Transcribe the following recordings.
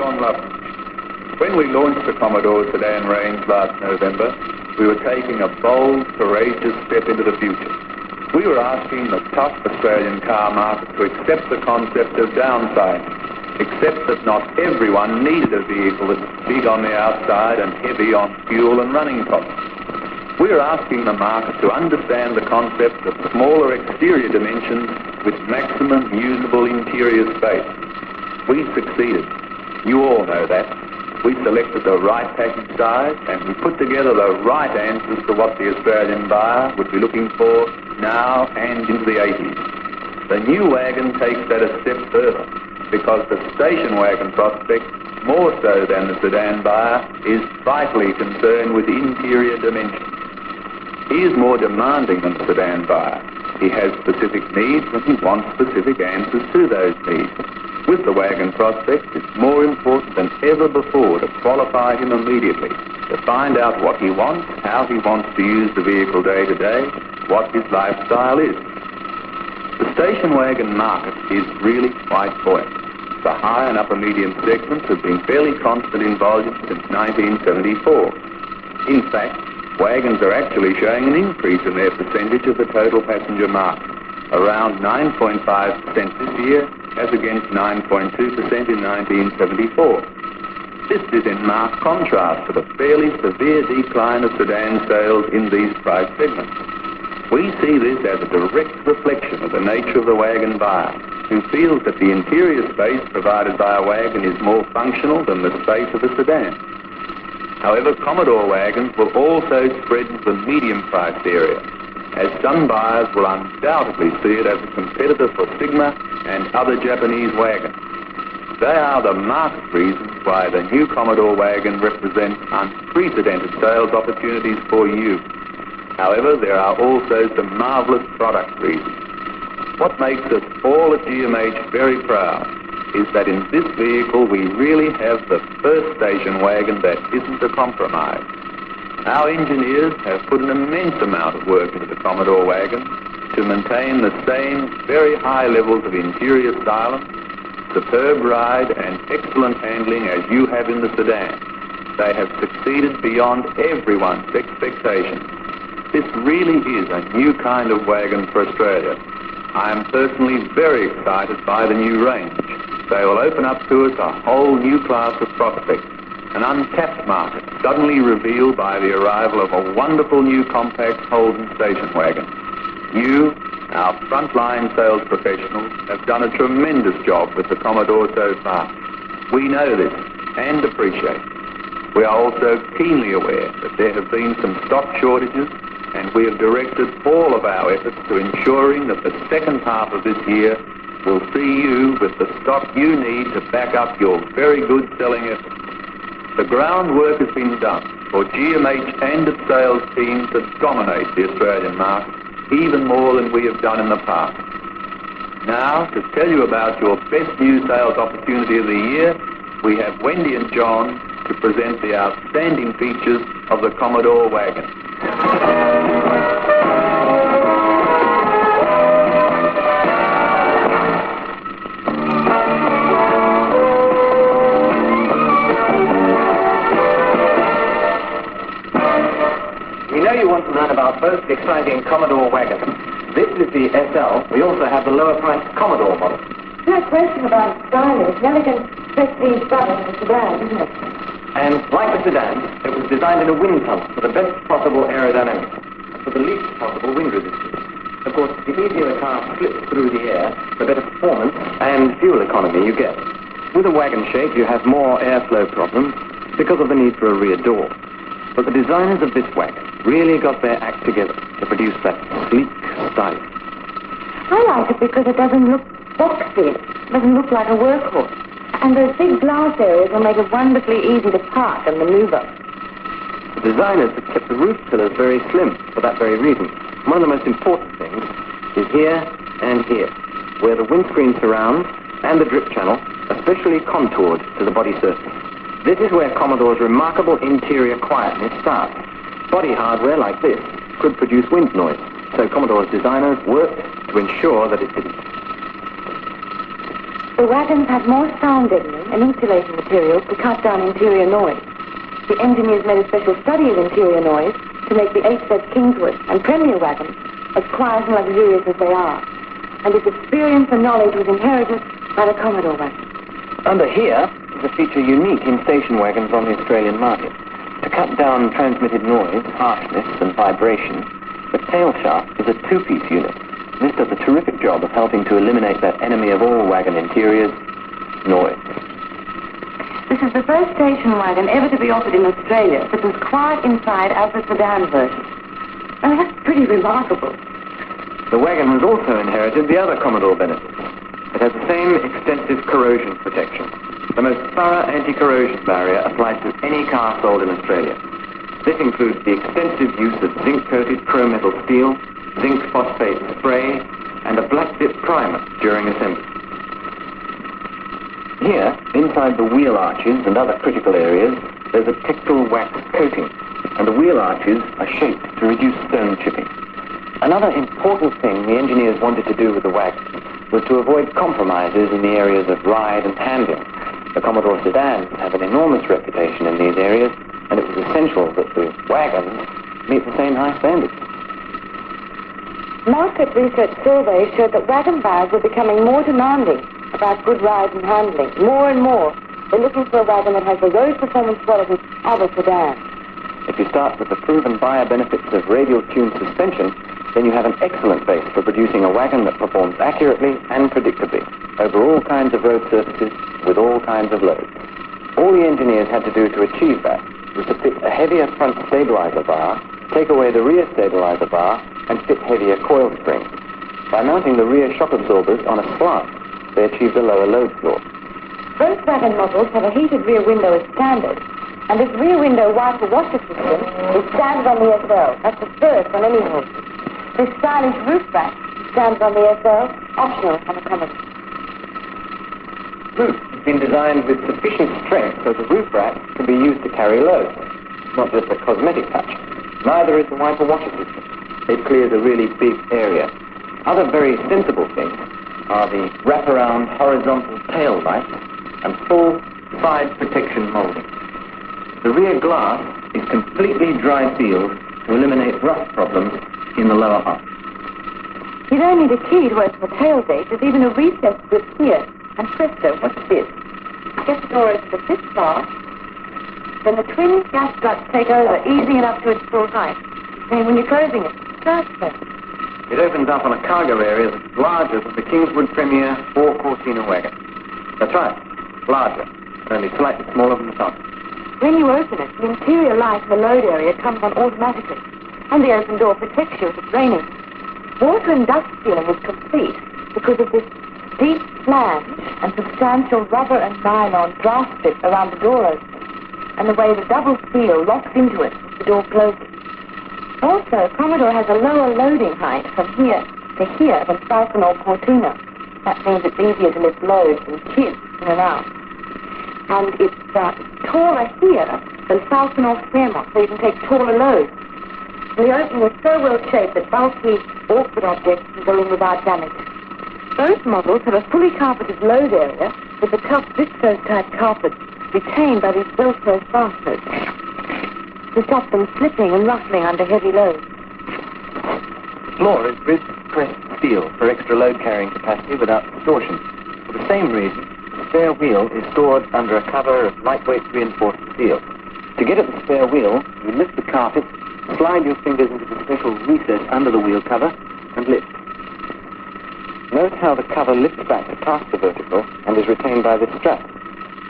John Lovett. When we launched the Commodore sedan range last November, we were taking a bold, courageous step into the future. We were asking the tough Australian car market to accept the concept of downsizing, accept that not everyone needed a vehicle that was big on the outside and heavy on fuel and running costs. We are asking the market to understand the concept of smaller exterior dimensions with maximum usable interior space. We succeeded. You all know that. We selected the right package size and we put together the right answers to what the Australian buyer would be looking for now and into the 80s. The new wagon takes that a step further because the station wagon prospect, more so than the sedan buyer, is vitally concerned with interior dimensions. He is more demanding than the sedan buyer. He has specific needs and he wants specific answers to those needs. With the wagon prospect, it's more important than ever before to qualify him immediately, to find out what he wants, how he wants to use the vehicle day to day, what his lifestyle is. The station wagon market is really quite buoyant. The high and upper medium segments have been fairly constant in volume since 1974. In fact, wagons are actually showing an increase in their percentage of the total passenger market, around 9.5% this year, as against 9.2% in 1974. This is in marked contrast to the fairly severe decline of sedan sales in these price segments. We see this as a direct reflection of the nature of the wagon buyer, who feels that the interior space provided by a wagon is more functional than the space of a sedan. However, Commodore wagons will also spread into the medium-priced area, as some buyers will undoubtedly see it as a competitor for Sigma and other Japanese wagons. They are the market reasons why the new Commodore wagon represents unprecedented sales opportunities for you. However, there are also some marvellous product reasons. What makes us all at GMH very proud is that in this vehicle we really have the first station wagon that isn't a compromise. Our engineers have put an immense amount of work into the Commodore wagon to maintain the same very high levels of interior silence, superb ride and excellent handling as you have in the sedan. They have succeeded beyond everyone's expectations. This really is a new kind of wagon for Australia. I am personally very excited by the new range. They will open up to us a whole new class of prospects, an untapped market suddenly revealed by the arrival of a wonderful new compact Holden station wagon. You, our frontline sales professionals, have done a tremendous job with the Commodore so far. We know this and appreciate it. We are also keenly aware that there have been some stock shortages, and we have directed all of our efforts to ensuring that the second half of this year will see you with the stock you need to back up your very good selling efforts. The groundwork has been done for GMH and its sales team to dominate the Australian market even more than we have done in the past. Now, to tell you about your best new sales opportunity of the year, we have Wendy and John to present the outstanding features of the Commodore wagon. You want to learn about both exciting Commodore wagons. This is the SL. We also have the lower-priced Commodore model. No question about stylish. Never can press these buttons in the sedan, isn't it? And like the sedan, it was designed in a wind tunnel for the best possible aerodynamics, for the least possible wind resistance. Of course, the easier a car slips through the air, the better performance and fuel economy you get. With a wagon shape, you have more airflow problems because of the need for a rear door. But the designers of this wagon really got their act together to produce that sleek style. I like it because it doesn't look boxy. It doesn't look like a workhorse. And those big glass areas will make it wonderfully easy to park and maneuver. The designers have kept the roof pillars very slim for that very reason. One of the most important things is here and here, where the windscreen surrounds and the drip channel are specially contoured to the body surface. This is where Commodore's remarkable interior quietness starts. Body hardware like this could produce wind noise, so Commodore's designers worked to ensure that it didn't. The wagons had more sound deadening and insulating materials to cut down interior noise. The engineers made a special study of interior noise to make the HZ Kingswood and Premier wagons as quiet and luxurious as they are. And this experience and knowledge was inherited by the Commodore wagon. Under here is a feature unique in station wagons on the Australian market. To cut down transmitted noise, harshness and vibration, the tail shaft is a two-piece unit. This does a terrific job of helping to eliminate that enemy of all wagon interiors, noise. This is the first station wagon ever to be offered in Australia that was quiet inside as the sedan version. And that's pretty remarkable. The wagon has also inherited the other Commodore benefits. It has the same extensive corrosion protection. The most thorough anti-corrosion barrier applied to any car sold in Australia. This includes the extensive use of zinc-coated chrome metal steel, zinc phosphate spray, and a black dip primer during assembly. Here, inside the wheel arches and other critical areas, there's a textile wax coating, and the wheel arches are shaped to reduce stone chipping. Another important thing the engineers wanted to do with the wagon was to avoid compromises in the areas of ride and handling. The Commodore sedans have an enormous reputation in these areas, and it was essential that the wagons meet the same high standards. Market research surveys showed that wagon buyers were becoming more demanding about good ride and handling. More and more, they're looking for a wagon that has the road performance qualities of a sedan. If you start with the proven buyer benefits of radial tuned suspension, then you have an excellent base for producing a wagon that performs accurately and predictably over all kinds of road surfaces with all kinds of loads. All the engineers had to do to achieve that was to fit a heavier front stabilizer bar, take away the rear stabilizer bar, and fit heavier coil springs. By mounting the rear shock absorbers on a slant, they achieved a lower load floor. Both wagon models have a heated rear window as standard, and this rear window wiper washer system is standard on the SL. That's the first on any horse. This stylish roof rack stands on the SL, optional on the Commodore. Roof has been designed with sufficient strength so the roof rack can be used to carry loads. It's not just a cosmetic touch. Neither is the wiper washer system. It clears a really big area. Other very sensible things are the wraparound horizontal tail lights and full side protection molding. The rear glass is completely dry sealed to eliminate rust problems in the lower half. You don't need a key to open the tailgate. There's even a recess grip here. And presto, what's this? Get the door into the fifth bar. Then the twin gas struts take over, easing it up to its full height. And when you're closing it, starts then. It opens up on a cargo area that's larger than the Kingswood Premier or Cortina wagon. That's right, larger, only slightly smaller than the top. When you open it, the interior light in the load area comes on automatically, and the open door protects you if it's raining. Water and dust sealing is complete because of this deep flange and substantial rubber and nylon draft strip around the door opening, and the way the double seal locks into it as the door closes. Also, Commodore has a lower loading height from here to here than Falcon or Cortina. That means it's easier to lift loads and kids in and out. And it's taller here than Falcon or Fairmont, so you can take taller loads. And the opening is so well shaped that bulky, awkward objects can go in without damage. Both models have a fully carpeted load area with the tough viscose-type carpet retained by these Velcro fasteners to stop them slipping and ruffling under heavy loads. The floor is pressed steel for extra load-carrying capacity without distortion. For the same reason, the spare wheel is stored under a cover of lightweight reinforced steel. To get at the spare wheel, you lift the carpet, slide your fingers into the special recess under the wheel cover, and lift. Note how the cover lifts back to past the vertical and is retained by this strap.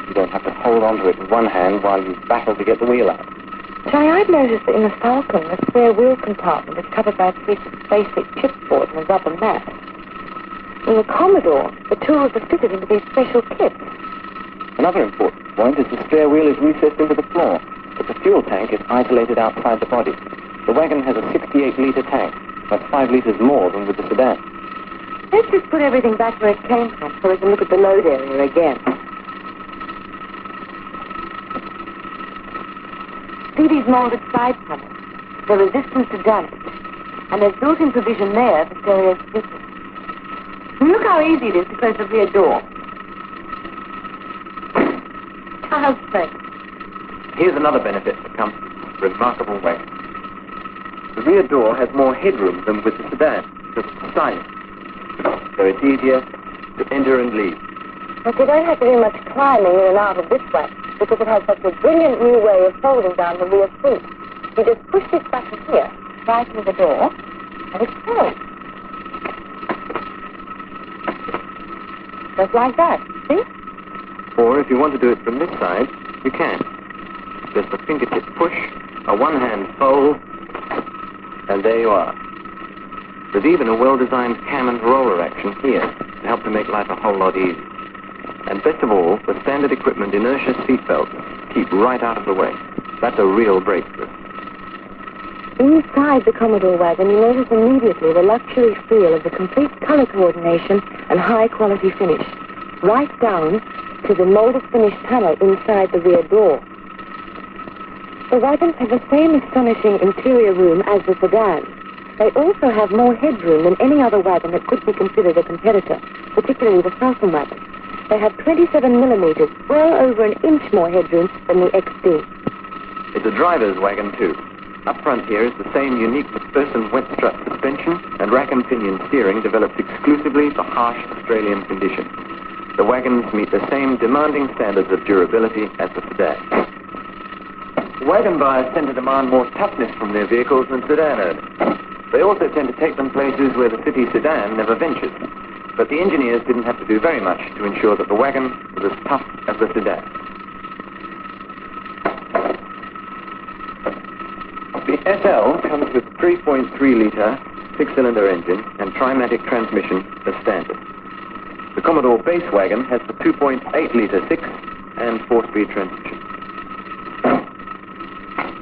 You don't have to hold onto it with one hand while you battle to get the wheel out. Johnny, I've noticed that in the Falcon, the spare wheel compartment is covered by a piece of basic chipboard and a rubber mat. In the Commodore, the tools are fitted into these special kits. Another important point is the spare wheel is recessed into the floor, but the fuel tank is isolated outside the body. The wagon has a 68-litre tank, that's 5 litres more than with the sedan. Let's just put everything back where it came from so we can look at the load area again. See these molded side panels? They're resistant to damage, and there's built-in provision there for stereo speakers. Look how easy it is to close the rear door. Child's play. Here's another benefit that comes from this remarkable wagon. The rear door has more headroom than with the sedan, because it's silent. So it's easier to enter and leave. But you don't have to do much climbing in and out of this way, because it has such a brilliant new way of folding down the rear seat. You just push this button here, right into the door, and it's filled. Just like that, see? Or if you want to do it from this side, you can. Just a fingertip push, a one-hand fold, and there you are. There's even a well-designed cam and roller action here to help to make life a whole lot easier. And best of all, the standard equipment inertia seatbelts keep right out of the way. That's a real breakthrough. Inside the Commodore wagon, you notice immediately the luxury feel of the complete color coordination and high-quality finish, right down to the molded finish panel inside the rear door. The wagons have the same astonishing interior room as the sedan. They also have more headroom than any other wagon that could be considered a competitor, particularly the Falcon wagon. They have 27 millimeters, well over an inch more headroom than the XD. It's a driver's wagon, too. Up front here is the same unique McPherson wet strut suspension and rack and pinion steering developed exclusively for harsh Australian conditions. The wagons meet the same demanding standards of durability as the sedan. Wagon buyers tend to demand more toughness from their vehicles than sedan owners. They also tend to take them places where the city sedan never ventures. But the engineers didn't have to do very much to ensure that the wagon was as tough as the sedan. The SL comes with 3.3-litre six-cylinder engine and Trimatic transmission as standard. The Commodore base wagon has the 2.8-litre six- and four-speed transmission.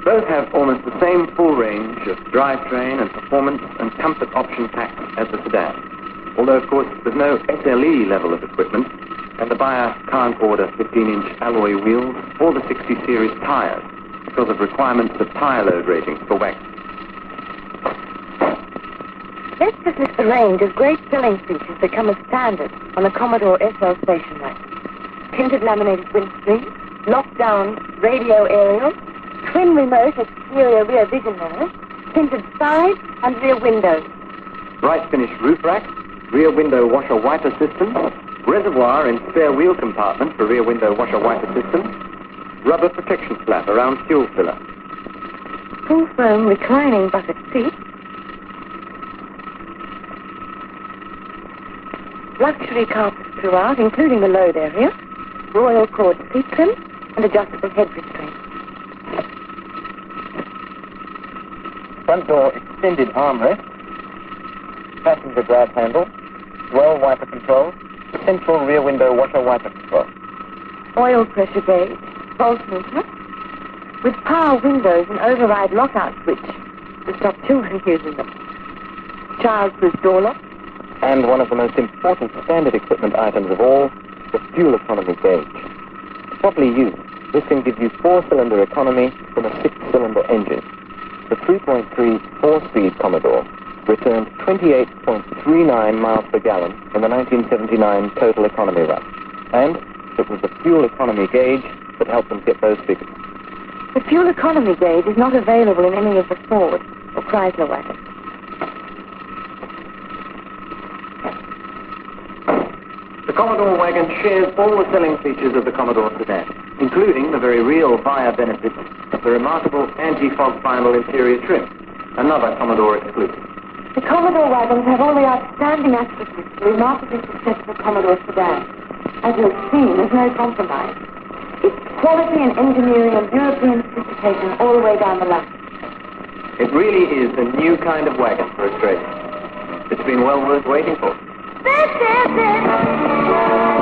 Both have almost the same full range of drivetrain and performance and comfort option packs as the sedan. Although, of course, there's no SLE level of equipment, and the buyer can't order 15-inch alloy wheels or the 60 series tires because of requirements of tire load ratings for wagons. Let's just list the range of great selling features that come as standard on the Commodore SL station wagon. Tinted laminated windscreen, lockdown radio aerial, twin remote exterior rear vision mirrors, tinted side and rear windows. Bright finish roof rack, rear window washer wiper system, reservoir and spare wheel compartment for rear window washer wiper system, rubber protection flap around fuel filler. Full foam reclining bucket seat, luxury carpet throughout, including the load area, royal cord seat trim, and adjustable head restraint. Front door extended armrest, passenger grab handle, well wiper control, central rear window washer wiper control. Oil pressure gauge, pulse meter, with power windows and override lockout switch to stop children using them. Child-proof door lock. And one of the most important standard equipment items of all, the fuel economy gauge. Properly used, this can give you 4-cylinder economy from a 6-cylinder engine. The 3.3 4-speed Commodore returned 28.39 miles per gallon in the 1979 total economy run. And it was the fuel economy gauge that helped them get those figures. The fuel economy gauge is not available in any of the Ford or Chrysler wagons. The Commodore wagon shares all the selling features of the Commodore sedan, including the very real buyer benefits of the remarkable anti-fog vinyl interior trim, another Commodore exclusive. The Commodore wagons have all the outstanding aspects of the remarkably successful Commodore sedan. As you've seen, there's no compromise. It's quality and engineering and European sophistication all the way down the line. It really is a new kind of wagon for Australia. It's been well worth waiting for. This is it!